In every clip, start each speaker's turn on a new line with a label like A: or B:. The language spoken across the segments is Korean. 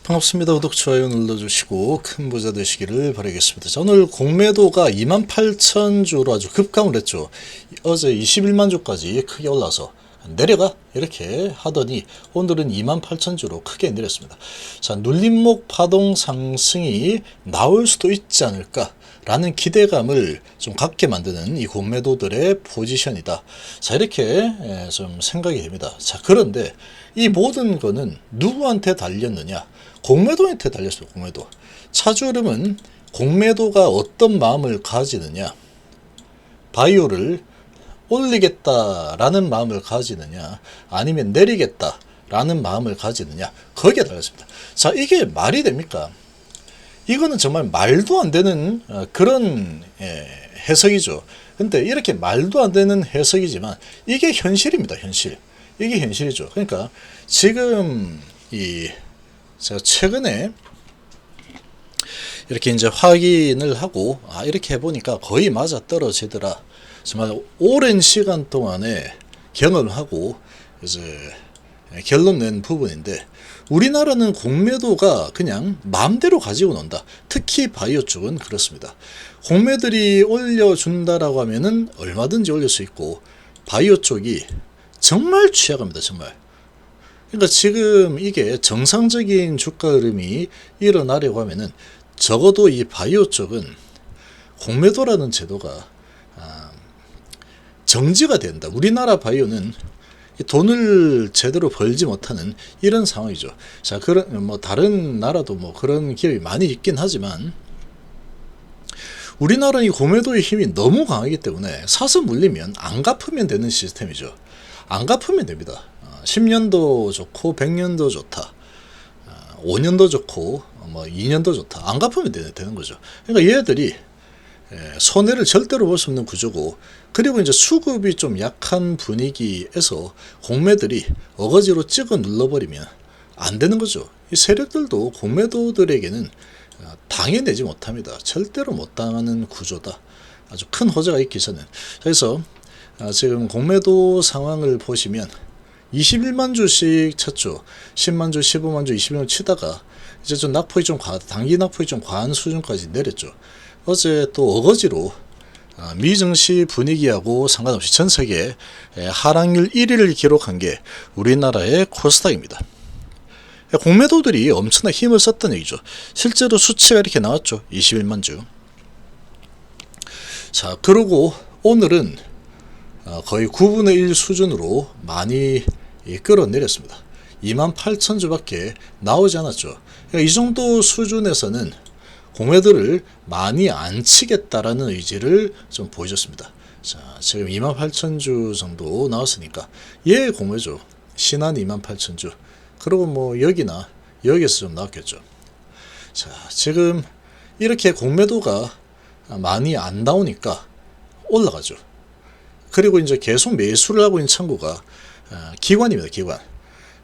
A: 반갑습니다. 구독, 좋아요 눌러주시고 큰 부자 되시기를 바라겠습니다. 자, 오늘 공매도가 28,000주로 아주 급감을 했죠. 어제 21만 주까지 크게 올라서 내려가 이렇게 하더니 오늘은 28,000주로 크게 내렸습니다. 자, 눌림목 파동 상승이 나올 수도 있지 않을까 라는 기대감을 좀 갖게 만드는 이 공매도들의 포지션이다. 자, 이렇게 좀 생각이 됩니다. 자, 그런데 이 모든 거는 누구한테 달렸느냐? 공매도한테 달렸어요. 공매도. 차주 흐름은 공매도가 어떤 마음을 가지느냐? 바이오를 올리겠다라는 마음을 가지느냐, 아니면 내리겠다라는 마음을 가지느냐, 거기에 달렸습니다. 자, 이게 말이 됩니까? 이거는 정말 말도 안 되는 그런 해석이죠. 근데 이렇게 말도 안 되는 해석이지만 이게 현실입니다. 현실. 이게 현실이죠. 그러니까 지금 제가 최근에 이렇게 이제 확인을 하고 이렇게 해보니까 거의 맞아 떨어지더라. 정말 오랜 시간 동안에 경험하고 이제 결론 낸 부분인데, 우리나라는 공매도가 그냥 마음대로 가지고 논다. 특히 바이오 쪽은 그렇습니다. 공매들이 올려준다라고 하면은 얼마든지 올릴 수 있고, 바이오 쪽이 정말 취약합니다. 정말. 그러니까 지금 이게 정상적인 주가 흐름이 일어나려고 하면은 적어도 이 바이오 쪽은 공매도라는 제도가 정지가 된다. 우리나라 바이오는 돈을 제대로 벌지 못하는 이런 상황이죠. 자, 그런 다른 나라도 그런 기업이 많이 있긴 하지만 우리나라는 이 공매도의 힘이 너무 강하기 때문에 사서 물리면 안 갚으면 되는 시스템이죠. 안 갚으면 됩니다. 10년도 좋고 100년도 좋다. 5년도 좋고 2년도 좋다. 안 갚으면 되는 거죠. 그러니까 얘들이 손해를 절대로 볼 수 없는 구조고, 그리고 이제 수급이 좀 약한 분위기에서 공매들이 어거지로 찍어 눌러버리면 안 되는 거죠. 이 세력들도 공매도들에게는 당해내지 못합니다. 절대로 못 당하는 구조다. 아주 큰 호재가 있기 전에. 그래서 지금 공매도 상황을 보시면 21만 주씩 쳤죠. 10만 주, 15만 주, 21만 주 치다가 이제 좀 낙폭이 좀 단기 낙폭이 좀 과한 수준까지 내렸죠. 어제 또 어거지로 미증시 분위기하고 상관없이 전 세계 하락률 1위를 기록한 게 우리나라의 코스닥입니다. 공매도들이 엄청난 힘을 썼던 얘기죠. 실제로 수치가 이렇게 나왔죠. 21만 주. 자, 그리고 오늘은 거의 9분의 1 수준으로 많이 끌어내렸습니다. 28,000주밖에 나오지 않았죠. 그러니까 이 정도 수준에서는 공매도를 많이 안 치겠다라는 의지를 좀 보여줬습니다. 자, 지금 28,000주 정도 나왔으니까 얘 공매죠. 신한 28,000주. 그리고 여기서 좀 나왔겠죠. 자, 지금 이렇게 공매도가 많이 안 나오니까 올라가죠. 그리고 이제 계속 매수를 하고 있는 창구가 기관입니다.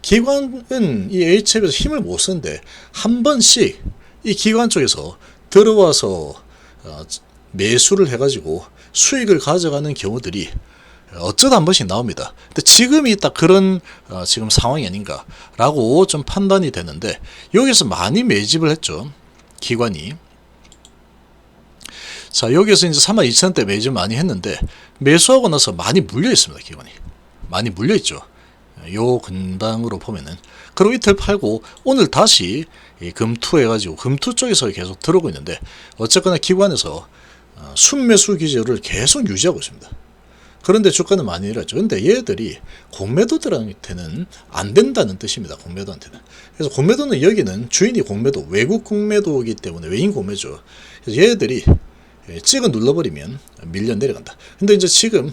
A: 기관은 이 HF에서 힘을 못 쓰는데 한 번씩 이 기관 쪽에서 들어와서 매수를 해가지고 수익을 가져가는 경우들이 어쩌다 한 번씩 나옵니다. 근데 지금이 딱 그런 지금 상황이 아닌가라고 좀 판단이 되는데, 여기서 많이 매집을 했죠. 기관이. 자, 여기서 이제 32,000원대 매집 많이 했는데 매수하고 나서 많이 물려 있습니다. 기관이 많이 물려 있죠. 요 근방으로 보면은. 그리고 이틀 팔고 오늘 다시 금투 해가지고 금투 쪽에서 계속 들어오고 있는데, 어쨌거나 기관에서 순매수 기조를 계속 유지하고 있습니다. 그런데 주가는 많이 내렸죠. 근데 얘들이 공매도들한테는 안 된다는 뜻입니다. 공매도한테는. 그래서 공매도는 여기는 주인이 공매도, 외국 공매도이기 때문에 외인 공매죠. 그래서 얘들이 찍어 눌러버리면 밀려 내려간다. 근데 이제 지금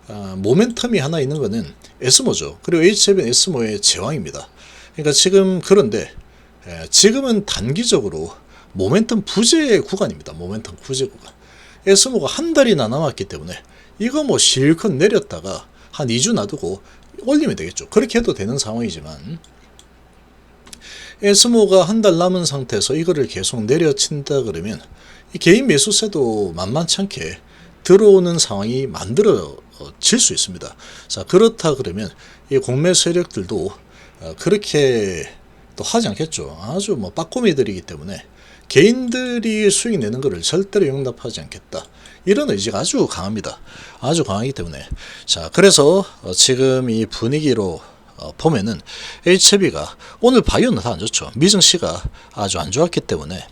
A: 모멘텀이 하나 있는 거는 에스모죠. 그리고 HF는 에스모의 제왕입니다. 그러니까 지금, 그런데 지금은 단기적으로 모멘텀 부재 구간입니다. 모멘텀 부재 구간. 에스모가 한 달이나 남았기 때문에 이거 실컷 내렸다가 한 2주 놔두고 올리면 되겠죠. 그렇게 해도 되는 상황이지만, 에스모가 한 달 남은 상태에서 이거를 계속 내려친다 그러면 이 개인 매수세도 만만치 않게 들어오는 상황이 만들어질 수 있습니다. 자, 그렇다 그러면 이 공매 세력들도 그렇게 또 하지 않겠죠. 아주 뭐 빠꼬미들이기 때문에 개인들이 수익 내는 것을 절대로 용납하지 않겠다. 이런 의지가 아주 강합니다. 아주 강하기 때문에. 자, 그래서 지금 이 분위기로 보면은 HB가 오늘 바이오는 다 안 좋죠. 미증시가 아주 안 좋았기 때문에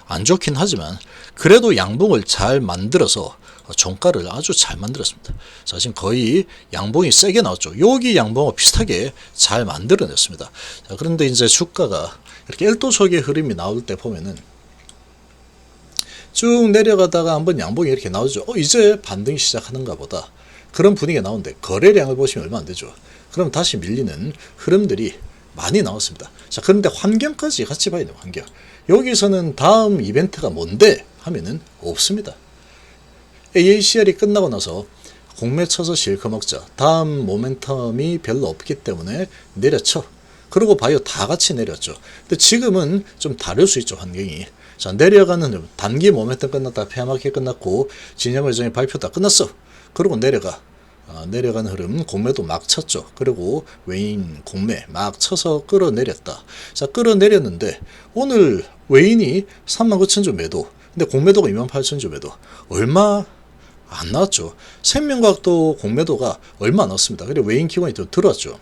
A: 안 좋긴 하지만 그래도 양봉을 잘 만들어서 종가를 아주 잘 만들었습니다. 자, 지금 거의 양봉이 세게 나왔죠. 여기 양봉과 비슷하게 잘 만들어냈습니다. 자, 그런데 이제 주가가 이렇게 1도속의 흐름이 나올 때 보면은 쭉 내려가다가 한번 양봉이 이렇게 나오죠. 이제 반등이 시작하는가 보다. 그런 분위기가 나오는데 거래량을 보시면 얼마 안 되죠. 그럼 다시 밀리는 흐름들이 많이 나왔습니다. 자, 그런데 환경까지 같이 봐야 돼요. 환경. 여기서는 다음 이벤트가 뭔데 하면은 없습니다. AACR이 끝나고 나서 공매 쳐서 실컷 먹자. 다음 모멘텀이 별로 없기 때문에 내려쳐. 그리고 바이오 다 같이 내렸죠. 근데 지금은 좀 다를 수 있죠, 환경이. 자, 내려가는 단기 모멘텀 끝났다. 페어마켓 끝났고 진영 예정의 발표 다 끝났어. 그리고 내려가는 흐름, 공매도 막 쳤죠. 그리고 외인 공매 막 쳐서 끌어내렸다. 자, 끌어내렸는데 오늘 외인이 39,000주 매도, 근데 공매도가 28,000주 매도, 얼마 안 나왔죠. 생명과학도 공매도가 얼마 안 나왔습니다. 그리고 외인 기관이 또 들어왔죠.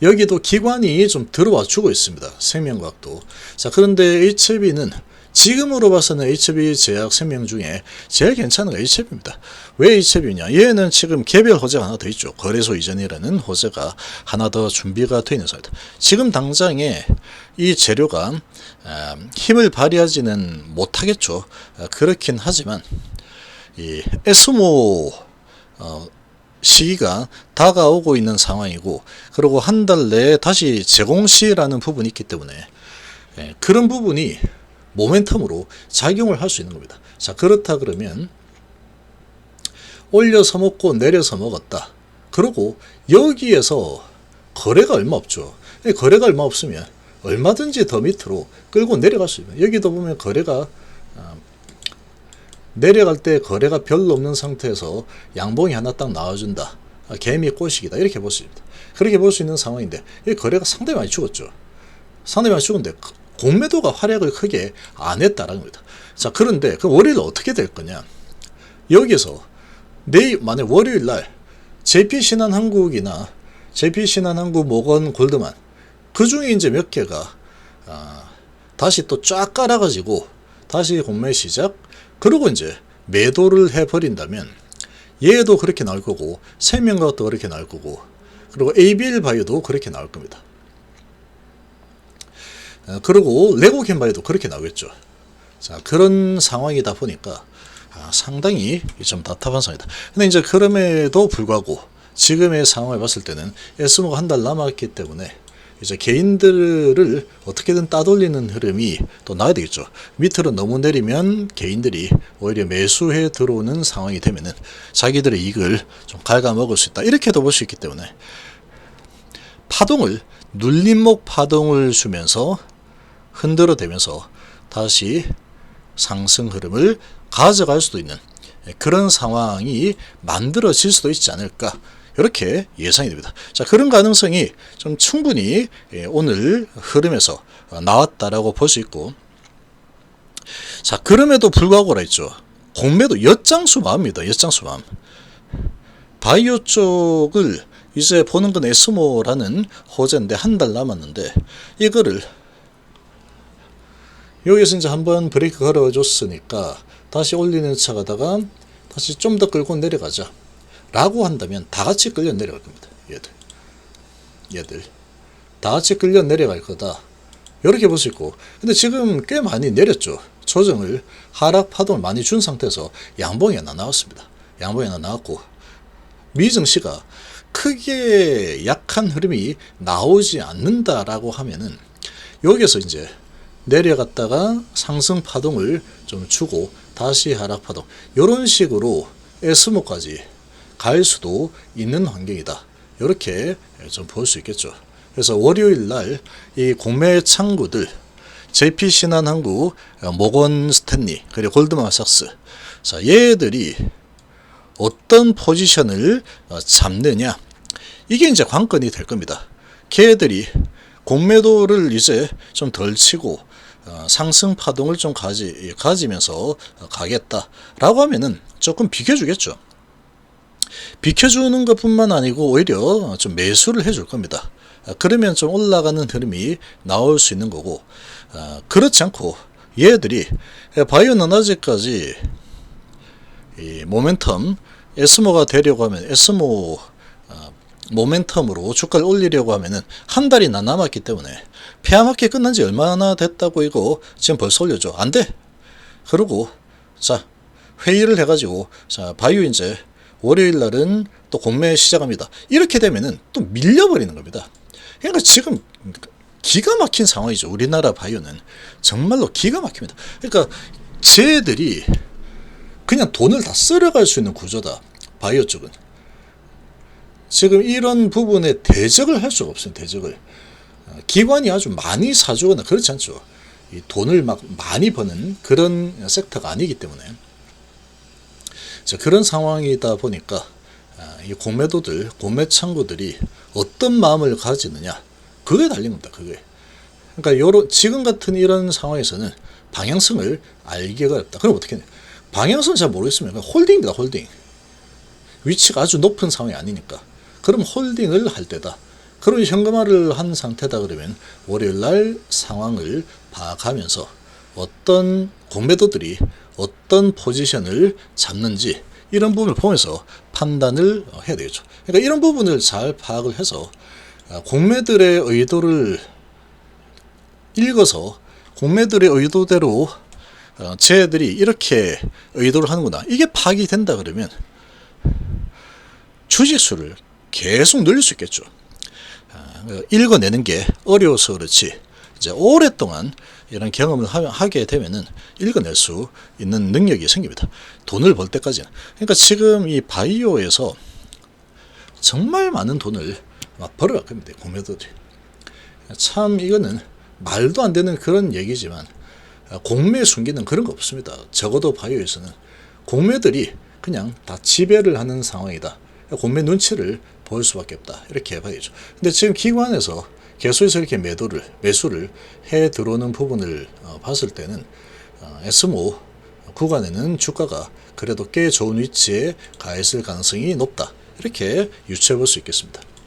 A: 여기도 기관이 좀 들어와 주고 있습니다. 생명과학도. 자, 그런데 HB는 지금으로 봐서는 HB 제약 생명 중에 제일 괜찮은 거 HB입니다. 왜 HB냐? 얘는 지금 개별 호재가 하나 더 있죠. 거래소 이전이라는 호재가 하나 더 준비가 되어 있는 상태입니다. 지금 당장에 이 재료가 힘을 발휘하지는 못하겠죠. 그렇긴 하지만 이 에스모 시기가 다가오고 있는 상황이고, 그리고 한 달 내에 다시 제공시라는 부분이 있기 때문에 그런 부분이 모멘텀으로 작용을 할 수 있는 겁니다. 자, 그렇다 그러면 올려서 먹고 내려서 먹었다. 그리고 여기에서 거래가 얼마 없죠. 거래가 얼마 없으면 얼마든지 더 밑으로 끌고 내려갈 수 있습니다. 여기도 보면 거래가 내려갈 때 거래가 별로 없는 상태에서 양봉이 하나 딱 나와준다. 개미 꼬시기다. 이렇게 볼 수 있습니다. 그렇게 볼 수 있는 상황인데 이 거래가 상당히 많이 죽었죠. 상당히 많이 죽었는데 공매도가 활약을 크게 안 했다라는 겁니다. 자, 그런데 그 월요일 어떻게 될 거냐? 여기서 만약 월요일 날 JP신한한국이나 JP신한한국, 모건, 골드만 그 중에 이제 몇 개가 다시 또 쫙 깔아가지고 다시 공매 시작. 그리고 이제 매도를 해버린다면 얘도 그렇게 나올 거고 생명과학도 그렇게 나올 거고 그리고 ABL 바이오도 그렇게 나올 겁니다. 그리고 레고캠 바이오도 그렇게 나오겠죠. 자, 그런 상황이다 보니까 상당히 좀 답답한 상황이다. 근데 이제 그럼에도 불구하고 지금의 상황을 봤을 때는 에스모가 한 달 남았기 때문에 이제 개인들을 어떻게든 따돌리는 흐름이 또 나야 되겠죠. 밑으로 너무 내리면 개인들이 오히려 매수해 들어오는 상황이 되면은 자기들의 이익을 좀 갉아먹을 수 있다. 이렇게도 볼 수 있기 때문에 파동을, 눌림목 파동을 주면서 흔들어대면서 다시 상승 흐름을 가져갈 수도 있는 그런 상황이 만들어질 수도 있지 않을까. 이렇게 예상이 됩니다. 자, 그런 가능성이 좀 충분히 오늘 흐름에서 나왔다라고 볼 수 있고, 자, 그럼에도 불구하고라 했죠. 공매도 엿장수마입니다. 엿장수마. 바이오 쪽을 이제 보는 건 에스모라는 호재인데 한 달 남았는데 이거를 여기서 이제 한번 브레이크 걸어줬으니까 다시 올리는 차 가다가 다시 좀 더 끌고 내려가자 라고 한다면 다 같이 끌려 내려갈 겁니다. 얘들 다 같이 끌려 내려갈 거다. 이렇게 볼 수 있고, 근데 지금 꽤 많이 내렸죠. 조정을, 하락 파동을 많이 준 상태에서 양봉이 하나 나왔습니다. 양봉이 하나 나왔고, 미증시가 크게 약한 흐름이 나오지 않는다라고 하면은 여기서 이제 내려갔다가 상승 파동을 좀 주고 다시 하락 파동, 이런 식으로 에스모까지 갈 수도 있는 환경이다. 이렇게 좀 볼 수 있겠죠. 그래서 월요일 날 이 공매 창구들 JP신한한국, 모건 스탠리, 그리고 골드만삭스, 자, 얘들이 어떤 포지션을 잡느냐, 이게 이제 관건이 될 겁니다. 걔들이 공매도를 이제 좀 덜 치고 상승 파동을 좀 가지면서 가겠다라고 하면은 조금 비켜주겠죠. 비켜주는 것뿐만 아니고 오히려 좀 매수를 해줄 겁니다. 그러면 좀 올라가는 흐름이 나올 수 있는 거고, 그렇지 않고 얘들이 바이오는 아직까지 이 모멘텀 에스모가 되려고 하면 에스모 모멘텀으로 주가를 올리려고 하면은 한 달이나 남았기 때문에 페어마켓 끝난 지 얼마나 됐다고 이거 지금 벌써 올려줘. 안 돼. 그리고 자 회의를 해가지고 자 바이오 이제 월요일 날은 또 공매 시작합니다. 이렇게 되면은 또 밀려버리는 겁니다. 그러니까 지금 기가 막힌 상황이죠. 우리나라 바이오는 정말로 기가 막힙니다. 그러니까 쟤들이 그냥 돈을 다 쓸어갈 수 있는 구조다. 바이오 쪽은 지금 이런 부분에 대적을 할 수가 없어요. 대적을 기관이 아주 많이 사주거나 그렇지 않죠. 이 돈을 막 많이 버는 그런 섹터가 아니기 때문에 그런 상황이다 보니까 이 공매도들, 공매 창구들이 어떤 마음을 가지느냐 그게 달린 겁니다. 그게. 그러니까 지금 같은 이런 상황에서는 방향성을 알기가 어렵다. 그럼 어떻게 해야 돼? 방향성은 잘 모르겠으면 홀딩입니다. 홀딩. 위치가 아주 높은 상황이 아니니까. 그럼 홀딩을 할 때다. 그럼 현금화를 한 상태다 그러면 월요일날 상황을 봐가면서 어떤 공매도들이 어떤 포지션을 잡는지 이런 부분을 보면서 판단을 해야 되겠죠. 그러니까 이런 부분을 잘 파악을 해서 공매들의 의도를 읽어서 공매들의 의도대로 쟤들이 이렇게 의도를 하는구나. 이게 파악이 된다 그러면 주식수를 계속 늘릴 수 있겠죠. 읽어내는 게 어려워서 그렇지 이제 오랫동안 이런 경험을 하게 되면은 읽어낼 수 있는 능력이 생깁니다. 돈을 벌 때까지는. 그러니까 지금 이 바이오에서 정말 많은 돈을 막 벌어갈 겁니다. 공매도들이. 참 이거는 말도 안 되는 그런 얘기지만 공매 순기는 그런 거 없습니다. 적어도 바이오에서는 공매들이 그냥 다 지배를 하는 상황이다. 공매 눈치를 볼 수밖에 없다. 이렇게 봐야죠. 근데 지금 기관에서 계속해서 이렇게 매수를 해 들어오는 부분을 봤을 때는 S5 구간에는 주가가 그래도 꽤 좋은 위치에 가 있을 가능성이 높다. 이렇게 유추해 볼 수 있겠습니다.